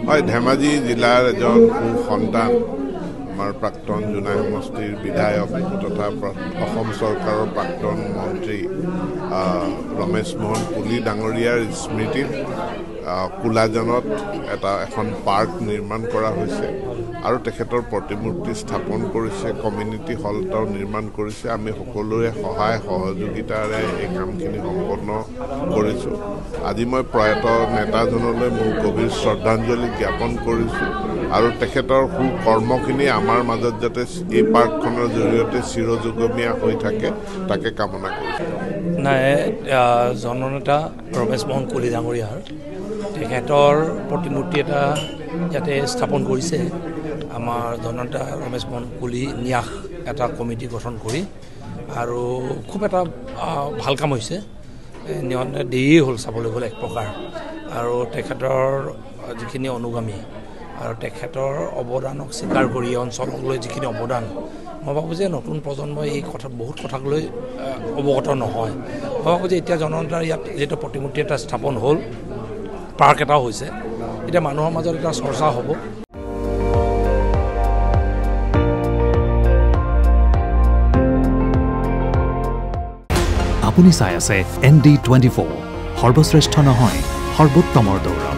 হয়, ধেমাজি জিলাৰ এজন সন্তান আমাৰ প্ৰাক্তন জোনাই সমষ্টিৰ বিধায়ক তথা অসম চৰকাৰৰ প্ৰাক্তন মন্ত্ৰী ৰমেশ মোহন কুলি ডাঙৰীয়াৰ স্মৃতিত কোলাজানত এখন পাৰ্ক নিৰ্মাণ কৰা হৈছে আৰু তেখেতৰ প্ৰতিমূৰ্তি স্থাপন কৰিছে, কমিউনিটি হল এটাও নিৰ্মাণ কৰিছে। আমি সকলোৰে সহায় সহযোগিতাৰে এই কামখিনি সম্পন্ন কৰিছোঁ। আজি মই প্ৰয়াত নেতাজনলৈ মোৰ গভীৰ শ্ৰদ্ধাঞ্জলি জ্ঞাপন কৰিছোঁ আৰু তেখেতৰ সুকৰ্মখিনি আমাৰ মাজত যাতে এই পাৰ্কখনৰ জৰিয়তে চিৰযুগমীয়া হৈ থাকে তাকে কামনা কৰিছোঁ। নাই, জননেতা ৰমেশ মোহন কুলি ডাঙৰীয়াৰ তেখেতৰ প্ৰতিমূৰ্তি এটা ইয়াতে স্থাপন কৰিছে। আমাৰ জননেতা ৰমেশ মোহন কুলি ন্যাস এটা কমিটি গঠন কৰি, আৰু খুব এটা ভাল কাম হৈছে। দেৰিয়ে হ'ল চাবলৈ গ'লে এক প্ৰকাৰ, আৰু তেখেতৰ যিখিনি অনুগামী আৰু তেখেতৰ অৱদানক স্বীকাৰ কৰি এই অঞ্চলক লৈ যিখিনি অৱদান, মই ভাবোঁ যে নতুন প্ৰজন্মই এই বহুত কথাক লৈ অৱগত নহয়। মই ভাবোঁ যে এতিয়া জননেতাৰ ইয়াত যিটো প্ৰতিমূৰ্তি এটা স্থাপন হ'ল, পাৰ্ক এটাও হৈছে, এতিয়া মানুহৰ মাজত এটা চৰ্চা হ'ব। আপুনি চাই আছে ND24, সৰ্বশ্ৰেষ্ঠ নহয় সৰ্বোত্তমৰ দৌৰ।